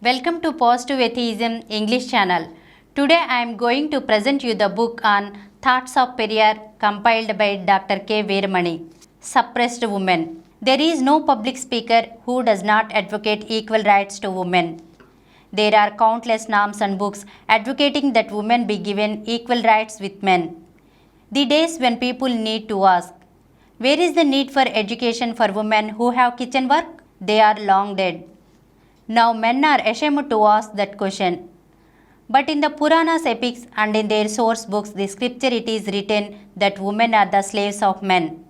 Welcome to Positive Atheism English channel. Today I am going to present you the book on Thoughts of Periyar compiled by Dr. K. Veeramani. Suppressed Women. There is no public speaker who does not advocate equal rights to women. There are countless norms and books advocating that women be given equal rights with men. The days when people need to ask, where is the need for education for women who have kitchen work? They are long dead. Now men are ashamed to ask that question. But in the Puranas epics and in their source books, the scripture it is written that women are the slaves of men.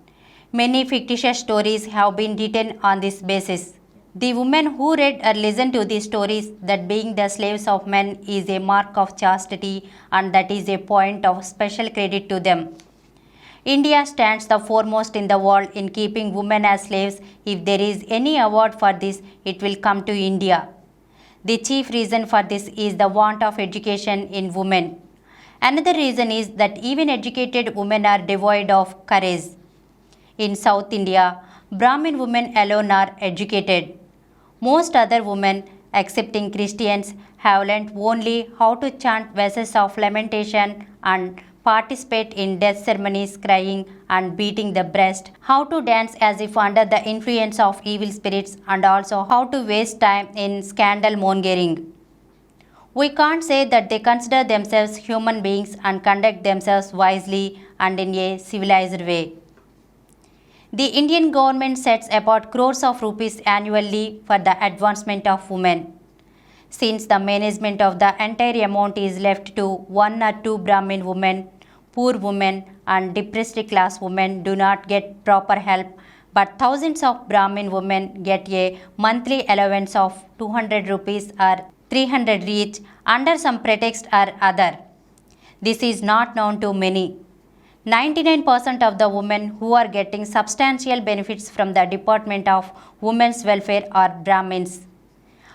Many fictitious stories have been written on this basis. The women who read or listened to these stories that being the slaves of men is a mark of chastity and that is a point of special credit to them. India stands the foremost in the world in keeping women as slaves. If there is any award for this, it will come to India. The chief reason for this is the want of education in women. Another reason is that even educated women are devoid of courage. In South India, Brahmin women alone are educated. Most other women, excepting Christians, have learnt only how to chant verses of lamentation and participate in death ceremonies, crying and beating the breast, how to dance as if under the influence of evil spirits, and also how to waste time in scandal mongering. We can't say that they consider themselves human beings and conduct themselves wisely and in a civilized way. The Indian government sets apart crores of rupees annually for the advancement of women. Since the management of the entire amount is left to one or two Brahmin women, poor women and depressed class women do not get proper help, but thousands of Brahmin women get a monthly allowance of 200 rupees or 300 each under some pretext or other. This is not known to many. 99% of the women who are getting substantial benefits from the Department of Women's Welfare are Brahmins.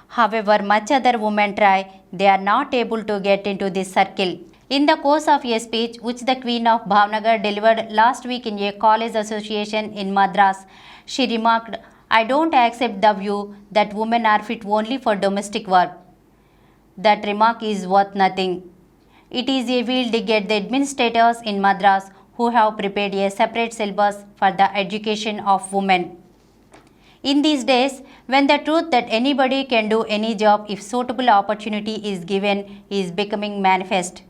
However much other women try, they are not able to get into this circle. In the course of a speech which the Queen of Bhavnagar delivered last week in a college association in Madras, she remarked, "I don't accept the view that women are fit only for domestic work." That remark is worth nothing. It is revealed to get the administrators in Madras who have prepared a separate syllabus for the education of women. In these days, when the truth that anybody can do any job if suitable opportunity is given is becoming manifest,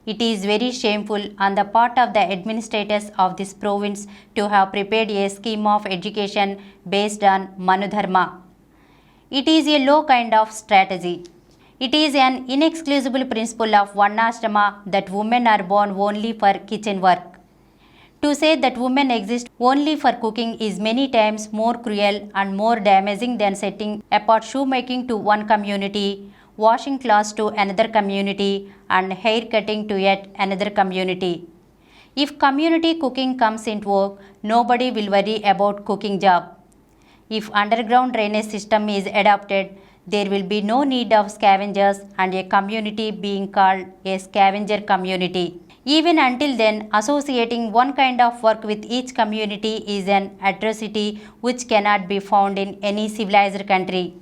it is very shameful on the part of the administrators of this province to have prepared a scheme of education based on Manudharma. It is a low kind of strategy. It is an inexcusable principle of Varnashrama that women are born only for kitchen work. To say that women exist only for cooking is many times more cruel and more damaging than setting apart shoemaking to one community, washing clothes to another community, and hair cutting to yet another community. If community cooking comes into work, nobody will worry about cooking job. If underground drainage system is adopted, there will be no need of scavengers and a community being called a scavenger community. Even until then, associating one kind of work with each community is an atrocity which cannot be found in any civilized country.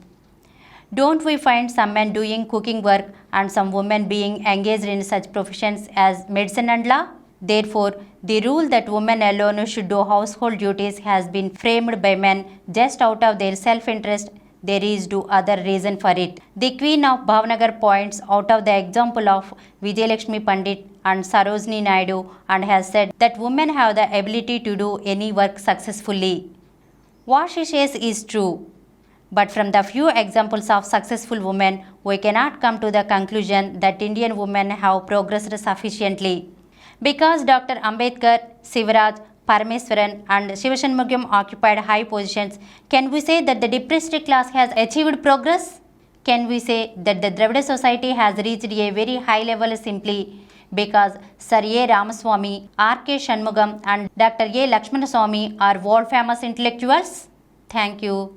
Don't we find some men doing cooking work and some women being engaged in such professions as medicine and law? Therefore, the rule that women alone should do household duties has been framed by men just out of their self-interest. There is no other reason for it. The Queen of Bhavnagar points out of the example of Vijayalakshmi Pandit and Sarojini Naidu and has said that women have the ability to do any work successfully. What she says is true. But from the few examples of successful women, we cannot come to the conclusion that Indian women have progressed sufficiently. Because Dr. Ambedkar, Sivaraj, Parameswaran and Shivashanmugam occupied high positions, can we say that the depressed class has achieved progress? Can we say that the Dravida society has reached a very high level simply because Sir A. Ramaswamy, R. K. Shanmugam and Dr. A. Lakshmanaswamy are world famous intellectuals? Thank you.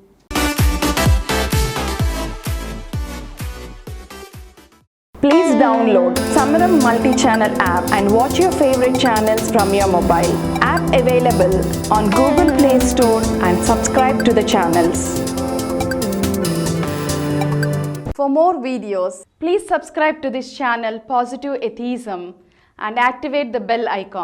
Please download Samaram multi-channel app and watch your favorite channels from your mobile. App available on Google Play Store and subscribe to the channels. For more videos, please subscribe to this channel Positive Atheism and activate the bell icon.